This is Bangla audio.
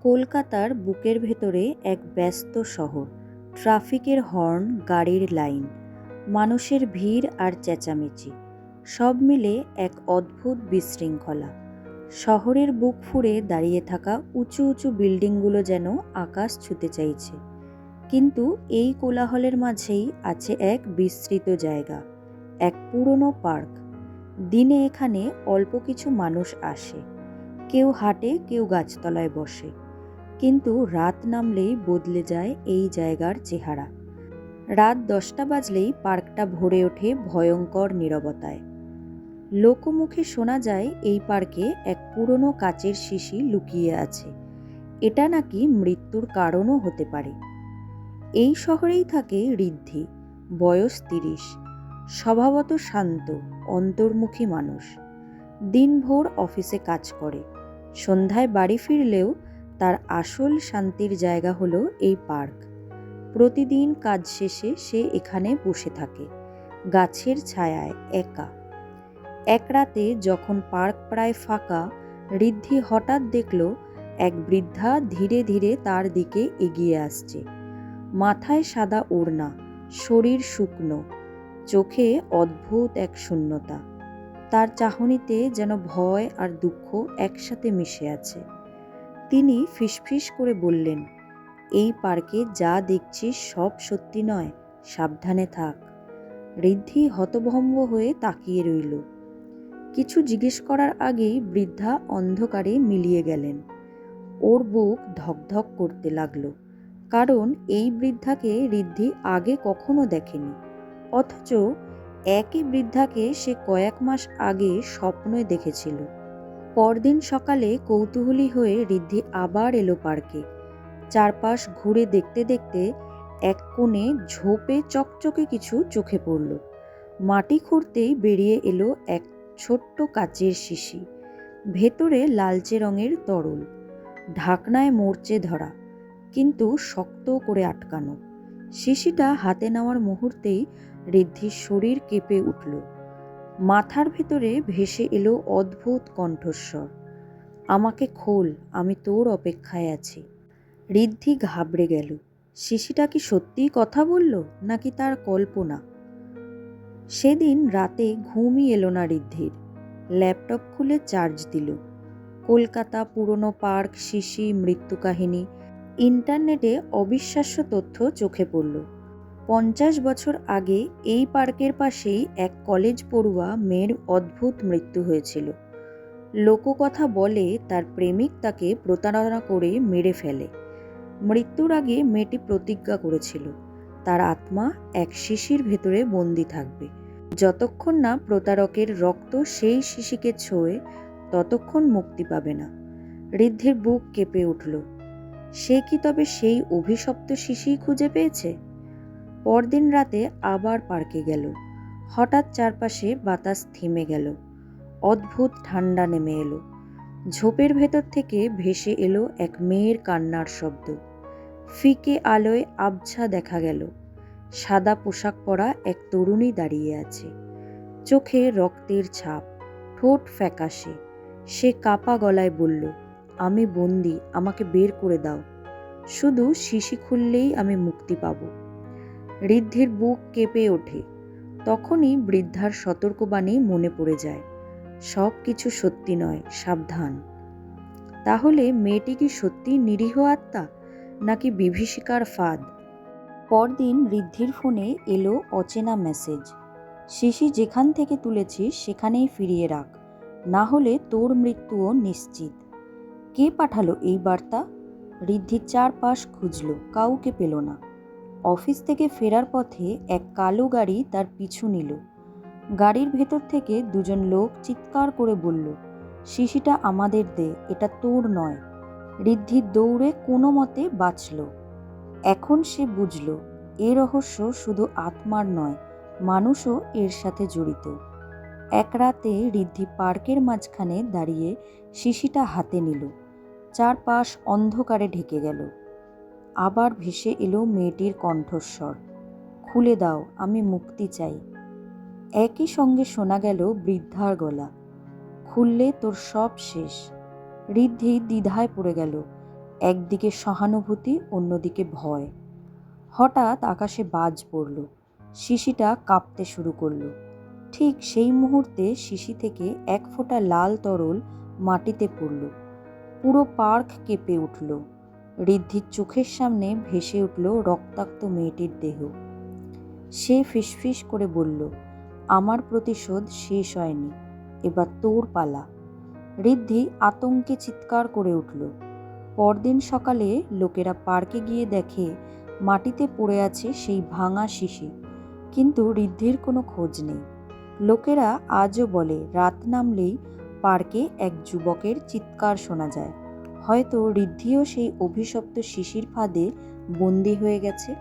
কলকাতার বুকের ভেতরে এক ব্যস্ত শহর। ট্রাফিকের হর্ন, গাড়ির লাইন, মানুষের ভিড় আর চেঁচামেচি, সব মিলে এক অদ্ভুত বিশৃঙ্খলা। শহরের বুক ফুঁড়ে দাঁড়িয়ে থাকা উঁচু উঁচু বিল্ডিংগুলো যেন আকাশ ছুঁতে চাইছে। কিন্তু এই কোলাহলের মাঝেই আছে এক বিস্তৃত জায়গা, এক পুরনো পার্ক। দিনে এখানে অল্প কিছু মানুষ আসে, কেউ হাঁটে, কেউ গাছতলায় বসে। কিন্তু রাত নামলেই বদলে যায় এই জায়গার চেহারা। রাত 10টা বাজলেই পার্কটা ভরে ওঠে ভয়ঙ্কর নীরবতায়। লোকমুখে শোনা যায় এই পার্কে এক পুরনো কাচের শিশি লুকিয়ে আছে। এটা নাকি মৃত্যুর কারণও হতে পারে। এই শহরেই থাকে ঋদ্ধি, বয়স 30, স্বভাবত শান্ত, অন্তর্মুখী মানুষ। দিনভর অফিসে কাজ করে, সন্ধ্যায় বাড়ি ফিরলেও তার আসল শান্তির জায়গা হলো এই পার্ক। প্রতিদিন কাজ শেষে সে এখানে বসে থাকে, গাছের ছায়ায় একা। এক রাতে যখন পার্ক প্রায় ফাঁকা, ঋদ্ধি হঠাৎ দেখল এক বৃদ্ধা ধীরে ধীরে তার দিকে এগিয়ে আসছে। মাথায় সাদা ওড়না, শরীর শুকনো, চোখে অদ্ভুত এক শূন্যতা। তার চাহনিতে যেন ভয় আর দুঃখ একসাথে মিশে আছে। তিনি ফিসফিস করে বললেন, এই পার্কে যা দেখছিস সব সত্যি নয়, সাবধানে থাক। ঋদ্ধি হতভম্ব হয়ে তাকিয়ে রইল। কিছু জিজ্ঞেস করার আগেই বৃদ্ধা অন্ধকারে মিলিয়ে গেলেন। ওর বুক ধকধক করতে লাগলো, কারণ এই বৃদ্ধাকে ঋদ্ধি আগে কখনো দেখেনি। অথচ একই বৃদ্ধাকে সে কয়েক মাস আগে স্বপ্নে দেখেছিল। পরদিন সকালে কৌতূহলী হয়ে ঋদ্ধি আবার এলো পার্কে। চারপাশ ঘুরে দেখতে দেখতে এক কোণে ঝোপে চকচকে কিছু চোখে পড়ল। মাটি খুঁড়তেই বেরিয়ে এলো এক ছোট্ট কাচের শিশি, ভেতরে লালচে রঙের তরল, ঢাকনায় মরচে ধরা, কিন্তু শক্ত করে আটকানো। শিশিটা হাতে নেওয়ার মুহূর্তেই ঋদ্ধির শরীর কেঁপে উঠল। মাথার ভেতরে ভেসে এলো অদ্ভুত কণ্ঠস্বর, আমাকে খোল, আমি তোর অপেক্ষায় আছি। ঋদ্ধি ঘাবড়ে গেল। শিশিটা কি সত্যিই কথা বলল, নাকি তার কল্পনা? সেদিন রাতে ঘুমই এলো না ঋদ্ধির। ল্যাপটপ খুলে চার্জ দিল। কলকাতা, পুরনো পার্ক, শিশি, মৃত্যু কাহিনী। ইন্টারনেটে অবিশ্বাস্য তথ্য চোখে পড়ল। 50 বছর আগে এই পার্কের পাশেই এক কলেজ পড়ুয়া মেয়ের অদ্ভুত মৃত্যু হয়েছিল। লোককথা বলে তার প্রেমিক তাকে প্রতারণা করে মেরে ফেলে। মৃত্যুর আগে মেয়েটি প্রতিজ্ঞা করেছিল তার আত্মা এক শিশির ভেতরে বন্দি থাকবে। যতক্ষণ না প্রতারকের রক্ত সেই শিশিকে ছোঁয়ে, ততক্ষণ মুক্তি পাবে না। ঋদ্ধির বুক কেঁপে উঠল। সে কি তবে সেই অভিশপ্ত শিশি খুঁজে পেয়েছে? পরদিন রাতে আবার পার্কে গেল। হঠাৎ চারপাশে বাতাস থেমে গেল। অদ্ভুত ঠান্ডা নেমে এলো। ঝোপের ভেতর থেকে ভেসে এলো এক মেয়ের কান্নার শব্দ। ফিকে আলোয় আবছা দেখা গেল। সাদা পোশাক পরা এক তরুণী দাঁড়িয়ে আছে, চোখে রক্তের ছাপ, ঠোঁট ফ্যাকাশে। সে কাপা গলায় বলল, আমি বন্দি, আমাকে বের করে দাও। শুধু শিশি খুললেই আমি মুক্তি পাব। ঋদ্ধির বুক কেঁপে ওঠে। তখনই বৃদ্ধার সতর্কবাণী মনে পড়ে যায়, সব কিছু সত্যি নয়, সাবধান। তাহলে মেয়েটি কি সত্যি নিরীহ আত্মা, নাকি বিভীষিকার ফাঁদ? পরদিন ঋদ্ধির ফোনে এলো অচেনা মেসেজ, শিশি যেখান থেকে তুলেছিস সেখানেই ফিরিয়ে রাখ, না হলে তোর মৃত্যুও নিশ্চিত। কে পাঠালো এই বার্তা? ঋদ্ধির চারপাশ খুঁজল, কাউকে পেল না। অফিস থেকে ফেরার পথে এক কালো গাড়ি তার পিছু নিল। গাড়ির ভেতর থেকে দুজন লোক চিৎকার করে বলল, শিশিটা আমাদের দে, এটা তোর নয়। ঋদ্ধি দৌড়ে কোনো মতে বাঁচল। এখন সে বুঝল, এ রহস্য শুধু আত্মার নয়, মানুষও এর সাথে জড়িত। এক রাতে ঋদ্ধি পার্কের মাঝখানে দাঁড়িয়ে শিশিটা হাতে নিল। চারপাশ অন্ধকারে ঢেকে গেল। আবার ভেসে এলো মেয়েটির কণ্ঠস্বর, খুলে দাও, আমি মুক্তি চাই। একই সঙ্গে শোনা গেল বৃদ্ধার গলা, খুললে তোর সব শেষ। ঋদ্ধি দ্বিধায় পড়ে গেল, একদিকে সহানুভূতি, অন্যদিকে ভয়। হঠাৎ আকাশে বাজ পড়ল, শিশিটা কাঁপতে শুরু করলো। ঠিক সেই মুহূর্তে শিশি থেকে এক ফোঁটা লাল তরল মাটিতে পড়ল। পুরো পার্ক কেঁপে উঠল। ঋদ্ধির চোখের সামনে ভেসে উঠল রক্তাক্ত মেয়েটির দেহ। সে ফিসফিস করে বলল, আমার প্রতিশোধ শেষ হয়নি, এবার তোর পালা। ঋদ্ধি আতঙ্কে চিৎকার করে উঠল। পরদিন সকালে লোকেরা পার্কে গিয়ে দেখে মাটিতে পড়ে আছে সেই ভাঙা শিশি, কিন্তু ঋদ্ধির কোনো খোঁজ নেই। লোকেরা আজও বলে রাত নামলেই পার্কে এক যুবকের চিৎকার শোনা যায়। হয়তো ঋদ্ধিও সেই অভিশপ্ত শিশির ফাঁদে বন্দী হয়ে গেছে।